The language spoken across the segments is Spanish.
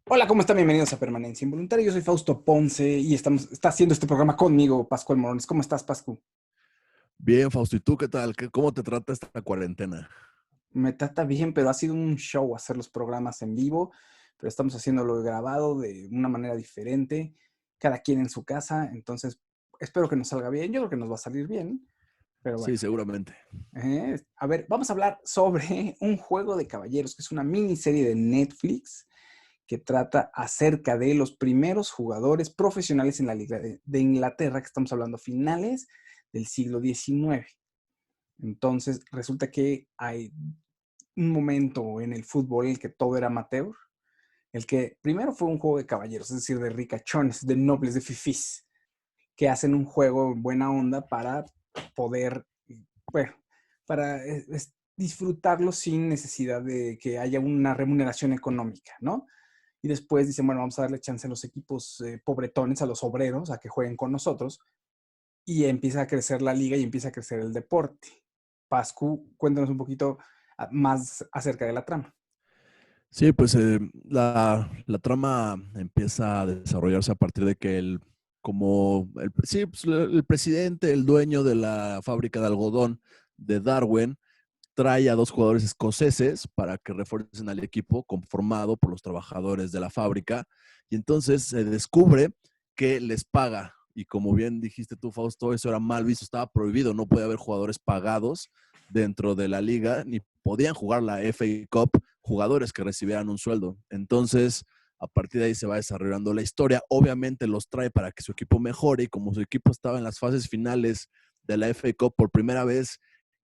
Hola, ¿cómo están? Bienvenidos a Permanencia Involuntaria. Yo soy Fausto Ponce y está haciendo este programa conmigo, Pascual Morones. ¿Cómo estás, Pascu? Bien, Fausto, ¿y tú qué tal? ¿Cómo te trata esta cuarentena? Me trata bien, pero ha sido un show hacer los programas en vivo, pero estamos haciéndolo grabado de una manera diferente, cada quien en su casa, entonces espero que nos salga bien. Yo creo que nos va a salir bien, pero Sí, bueno. seguramente. A ver, vamos a hablar sobre Un Juego de Caballeros, que es una miniserie de Netflix que trata acerca de los primeros jugadores profesionales en la Liga de Inglaterra, que estamos hablando finales del siglo XIX. Entonces, resulta que hay un momento en el fútbol en el que todo era amateur, el que primero fue un juego de caballeros, es decir, de ricachones, de nobles, de fifís, que hacen un juego en buena onda para poder, bueno, para disfrutarlo sin necesidad de que haya una remuneración económica, ¿no? Y después dicen, bueno, vamos a darle chance a los equipos pobretones, a los obreros, a que jueguen con nosotros. Y empieza a crecer la liga y empieza a crecer el deporte. Pascu, cuéntanos un poquito más acerca de la trama. Sí, pues la trama empieza a desarrollarse a partir de que sí, pues, el presidente, el dueño de la fábrica de algodón de Darwin, trae a dos jugadores escoceses para que refuercen al equipo conformado por los trabajadores de la fábrica. Y entonces se descubre que les paga. Y como bien dijiste tú, Fausto, eso era mal visto, estaba prohibido, no podía haber jugadores pagados dentro de la liga, ni podían jugar la FA Cup jugadores que recibieran un sueldo. Entonces, a partir de ahí se va desarrollando la historia. Obviamente los trae para que su equipo mejore y como su equipo estaba en las fases finales de la FA Cup por primera vez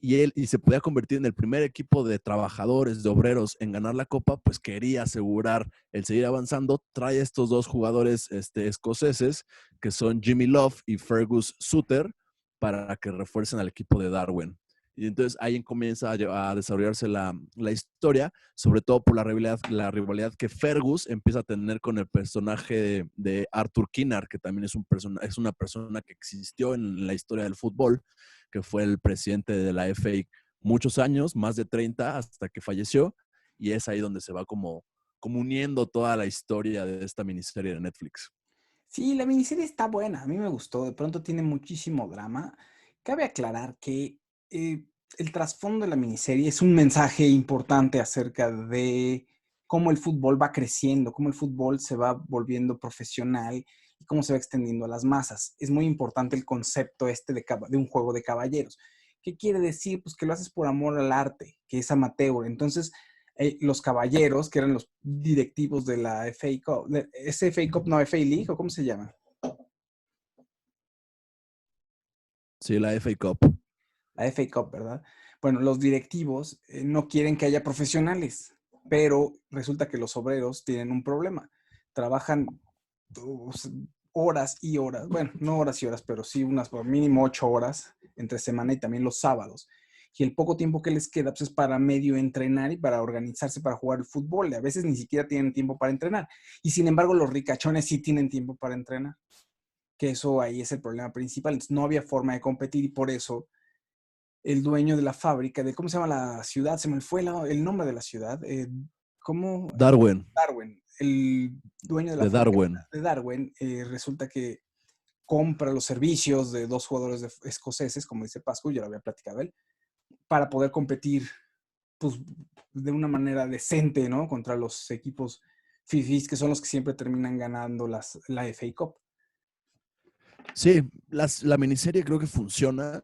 y se podía convertir en el primer equipo de trabajadores, de obreros en ganar la copa, pues quería asegurar el seguir avanzando. Trae estos dos jugadores escoceses, que son Jimmy Love y Fergus Suter, para que refuercen al equipo de Darwin. Y entonces ahí comienza a desarrollarse la historia, sobre todo por la rivalidad que Fergus empieza a tener con el personaje de Arthur Kinnar, que también es una persona que existió en la historia del fútbol, que fue el presidente de la FA muchos años, más de 30, hasta que falleció. Y es ahí donde se va como uniendo toda la historia de esta miniserie de Netflix. Sí, la miniserie está buena, a mí me gustó, de pronto tiene muchísimo drama. Cabe aclarar que eh, el trasfondo de la miniserie es un mensaje importante acerca de cómo el fútbol va creciendo, cómo el fútbol se va volviendo profesional y cómo se va extendiendo a las masas. Es muy importante el concepto este de un juego de caballeros. ¿Qué quiere decir? Pues que lo haces por amor al arte, que es amateur. Entonces, los caballeros, que eran los directivos de la FA Cup, ¿es FA Cup, no FA League o cómo se llama? Sí, la FA Cup. La FA Cup, ¿verdad? Bueno, los directivos no quieren que haya profesionales, pero resulta que los obreros tienen un problema. Trabajan pues, horas y horas, bueno, no horas y horas, pero sí unas por mínimo 8 horas entre semana y también los sábados. Y el poco tiempo que les queda pues, es para medio entrenar y para organizarse para jugar el fútbol. Y a veces ni siquiera tienen tiempo para entrenar. Y sin embargo, los ricachones sí tienen tiempo para entrenar, que eso ahí es el problema principal. Entonces, no había forma de competir y por eso el dueño de la fábrica, de cómo se llama la ciudad, se me fue el nombre de la ciudad, ¿cómo? Darwin, Darwin, el dueño de la de fábrica Darwin. de Darwin, resulta que compra los servicios de dos jugadores escoceses, como dice Pascu, ya lo había platicado él, para poder competir pues, de una manera decente, ¿no? Contra los equipos fifís, que son los que siempre terminan ganando la FA Cup. Sí, la miniserie creo que funciona.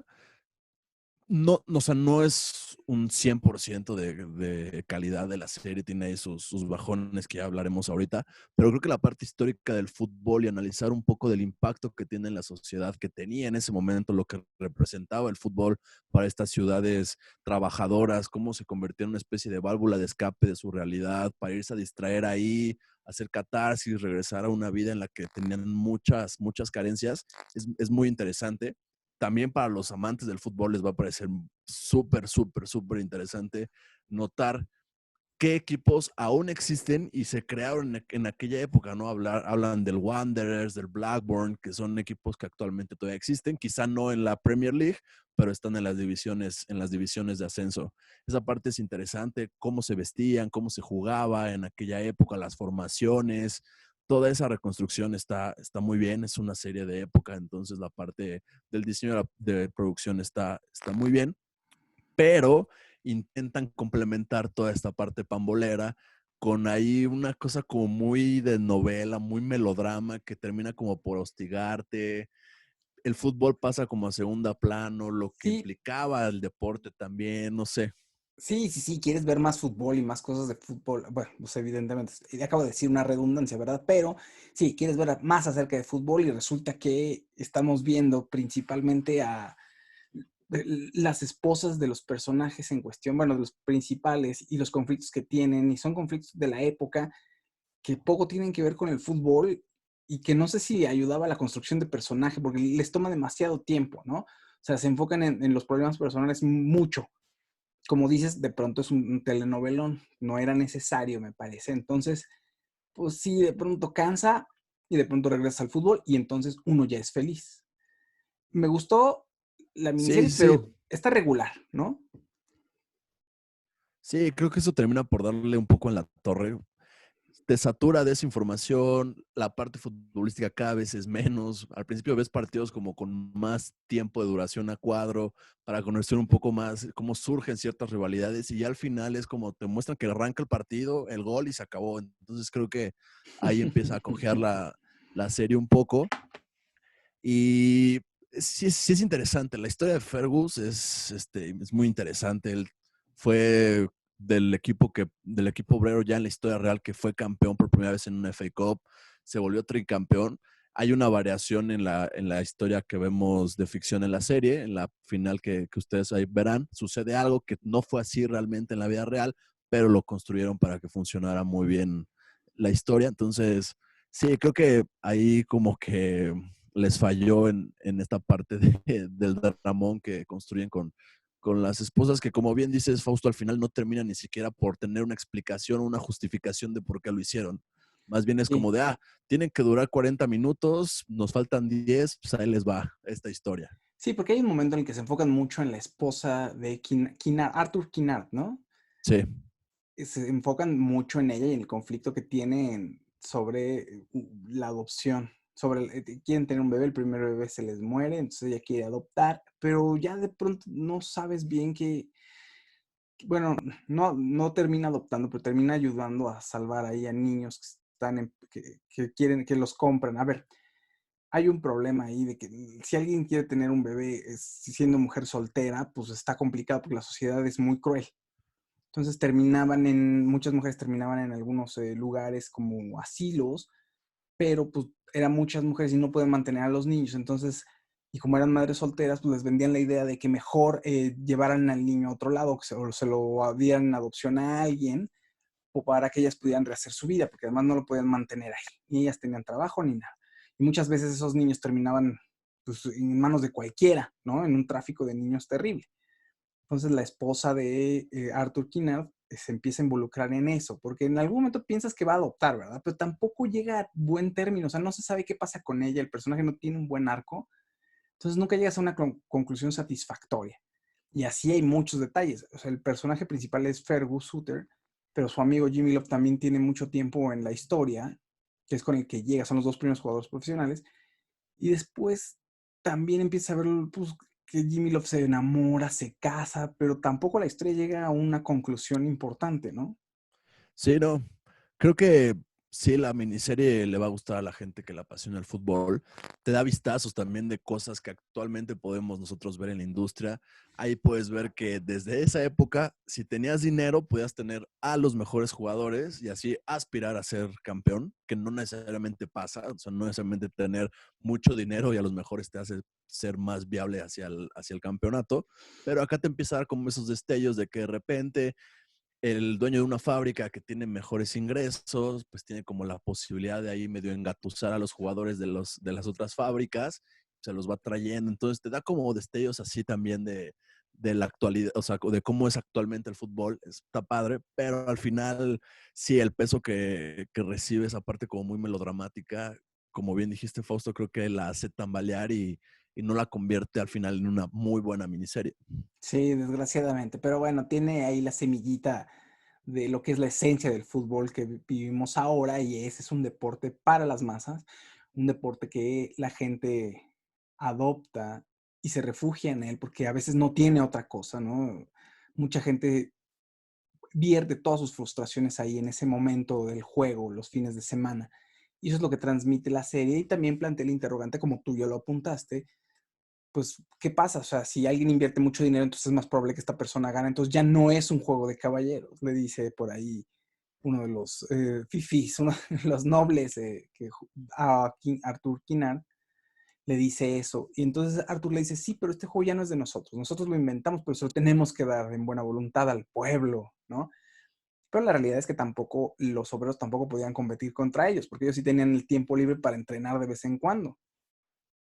No, o sea, no es un 100% de calidad de la serie, tiene ahí sus bajones que ya hablaremos ahorita, pero creo que la parte histórica del fútbol y analizar un poco del impacto que tiene en la sociedad, que tenía en ese momento lo que representaba el fútbol para estas ciudades trabajadoras, cómo se convirtió en una especie de válvula de escape de su realidad, para irse a distraer ahí, hacer catarsis, regresar a una vida en la que tenían muchas carencias, es muy interesante. También para los amantes del fútbol les va a parecer súper interesante notar qué equipos aún existen y se crearon en aquella época, ¿no? Hablan del Wanderers, del Blackburn, que son equipos que actualmente todavía existen, quizá no en la Premier League, pero están en las divisiones de ascenso. Esa parte es interesante, cómo se vestían, cómo se jugaba en aquella época, las formaciones, toda esa reconstrucción está muy bien, es una serie de época, entonces la parte del diseño de producción está muy bien, pero intentan complementar toda esta parte pambolera con ahí una cosa como muy de novela, muy melodrama, que termina como por hostigarte. El fútbol pasa como a segunda plano, lo que Sí, implicaba el deporte también, no sé. sí, sí, sí, quieres ver más fútbol y más cosas de fútbol. Bueno, pues evidentemente, acabo de decir una redundancia, ¿verdad? Pero sí, quieres ver más acerca de fútbol y resulta que estamos viendo principalmente a las esposas de los personajes en cuestión, bueno, de los principales y los conflictos que tienen, y son conflictos de la época que poco tienen que ver con el fútbol y que no sé si ayudaba a la construcción de personaje, porque les toma demasiado tiempo, ¿no? O sea, se enfocan en los problemas personales mucho. Como dices, de pronto es un telenovelón, no era necesario, me parece. Entonces, pues sí, de pronto cansa y de pronto regresa al fútbol y entonces uno ya es feliz. Me gustó la Sí, miniserie, sí, pero está regular, ¿no? sí, creo que eso termina por darle un poco en la torre. Te satura de esa información, la parte futbolística cada vez es menos. Al principio ves partidos como con más tiempo de duración a cuadro para conocer un poco más cómo surgen ciertas rivalidades y ya al final es como te muestran que arranca el partido, el gol y se acabó. Entonces creo que ahí empieza a cojear la serie un poco y sí es interesante. La historia de Fergus es muy interesante. Él fue del equipo obrero ya en la historia real que fue campeón por primera vez en una FA Cup, se volvió tricampeón. Hay una variación en la historia que vemos de ficción en la serie, en la final que ustedes ahí verán. Sucede algo que no fue así realmente en la vida real, pero lo construyeron para que funcionara muy bien la historia. Entonces, sí, creo que ahí como que les falló en esta parte del dramón que construyen con las esposas, que como bien dices, Fausto, al final no termina ni siquiera por tener una explicación o una justificación de por qué lo hicieron. Más bien es Sí, como de, tienen que durar 40 minutos, nos faltan 10, pues ahí les va esta historia. sí, porque hay un momento en el que se enfocan mucho en la esposa de Arthur Kinnard, ¿no? Sí, Se enfocan mucho en ella y en el conflicto que tienen sobre la adopción. Quieren tener un bebé, el primer bebé se les muere, entonces ella quiere adoptar, pero ya de pronto no sabes bien bueno, no termina adoptando, pero termina ayudando a salvar ahí a niños que quieren que los compren. A ver, hay un problema ahí de que si alguien quiere tener un bebé siendo mujer soltera, pues está complicado porque la sociedad es muy cruel. Entonces muchas mujeres terminaban en algunos lugares como asilos, pero pues eran muchas mujeres y no pueden mantener a los niños. Entonces, y como eran madres solteras, pues les vendían la idea de que mejor llevaran al niño a otro lado, o se lo dieran en adopción a alguien, o para que ellas pudieran rehacer su vida, porque además no lo podían mantener ahí. Ni ellas tenían trabajo ni nada. Y muchas veces esos niños terminaban pues, en manos de cualquiera, ¿no? En un tráfico de niños terrible. Entonces la esposa de Arthur Kinnard se empieza a involucrar en eso, porque en algún momento piensas que va a adoptar, ¿verdad? Pero tampoco llega a buen término, o sea, no se sabe qué pasa con ella, el personaje no tiene un buen arco, entonces nunca llegas a una conclusión satisfactoria. Y así hay muchos detalles, o sea, el personaje principal es Fergus Suter, pero su amigo Jimmy Love también tiene mucho tiempo en la historia, que es con el que llega, son los dos primeros jugadores profesionales, y después también empieza a ver pues, que Jimmy Love se enamora, se casa, pero tampoco la historia llega a una conclusión importante, ¿no? sí, no. Creo que sí, la miniserie le va a gustar a la gente que le apasiona el fútbol. Te da vistazos también de cosas que actualmente podemos nosotros ver en la industria. Ahí puedes ver que desde esa época, si tenías dinero, podías tener a los mejores jugadores y así aspirar a ser campeón, que no necesariamente pasa. O sea, no necesariamente tener mucho dinero y a los mejores te hace ser más viable hacia el campeonato. Pero acá te empieza a dar como esos destellos de que de repente el dueño de una fábrica que tiene mejores ingresos, pues tiene como la posibilidad de ahí medio engatusar a los jugadores de las otras fábricas, se los va trayendo, entonces te da como destellos así también de la actualidad, o sea, de cómo es actualmente el fútbol, está padre, pero al final, sí, el peso que recibe esa parte como muy melodramática, como bien dijiste, Fausto, creo que la hace tambalear y no la convierte al final en una muy buena miniserie. Sí, desgraciadamente, pero bueno, tiene ahí la semillita de lo que es la esencia del fútbol que vivimos ahora y ese es un deporte para las masas, un deporte que la gente adopta y se refugia en él porque a veces no tiene otra cosa, ¿no? Mucha gente vierte todas sus frustraciones ahí en ese momento del juego, los fines de semana. Y eso es lo que transmite la serie y también plantea el interrogante, como tú ya lo apuntaste, pues, ¿qué pasa? O sea, si alguien invierte mucho dinero, entonces es más probable que esta persona gane. Entonces ya no es un juego de caballeros, le dice por ahí uno de los fifís, uno de los nobles a Arthur Kinnard le dice eso. Y entonces Arthur le dice, sí, pero este juego ya no es de nosotros. Nosotros lo inventamos, pero se lo tenemos que dar en buena voluntad al pueblo, ¿no? Pero la realidad es que tampoco los obreros tampoco podían competir contra ellos, porque ellos sí tenían el tiempo libre para entrenar de vez en cuando.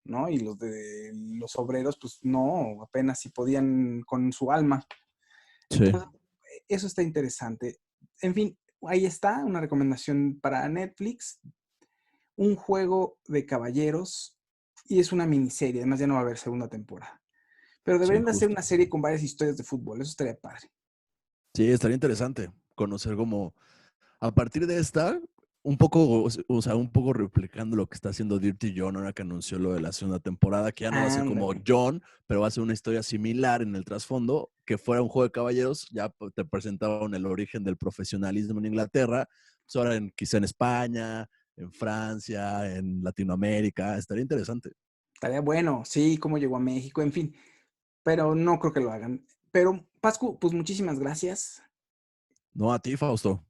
¿No? Y los obreros, pues no, apenas si podían con su alma. Sí, Entonces, eso está interesante. En fin, ahí está una recomendación para Netflix, un juego de caballeros y es una miniserie, además ya no va a haber segunda temporada. Pero sí, deberían de hacer justo. una serie con varias historias de fútbol, eso estaría padre. Sí, estaría interesante conocer cómo, a partir de esta, un poco, o sea, un poco replicando lo que está haciendo Dirty John ahora que anunció lo de la segunda temporada, que ya no va a ser como Ándale. John, pero va a ser una historia similar en el trasfondo, que fuera un juego de caballeros, ya te presentaron el origen del profesionalismo en Inglaterra, pues ahora quizá en España, en Francia, en Latinoamérica, estaría interesante. Estaría bueno, sí, cómo llegó a México, en fin, pero no creo que lo hagan. Pero, Pascu, pues muchísimas gracias. No a ti, Fausto.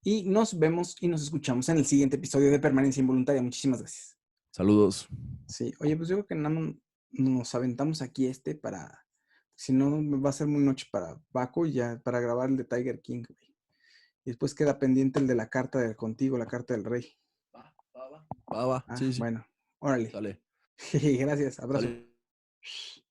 Y nos vemos y nos escuchamos en el siguiente episodio de Permanencia Involuntaria. Muchísimas gracias. Saludos. Sí, oye, pues yo creo que nada más nos aventamos aquí para, si no, me va a ser muy noche para Paco y ya para grabar el de Tiger King, güey. Y después queda pendiente el de la carta del contigo, la carta del rey. Va, va. Ah, Sí, sí. bueno, órale. Sale. Gracias, abrazo. Sale.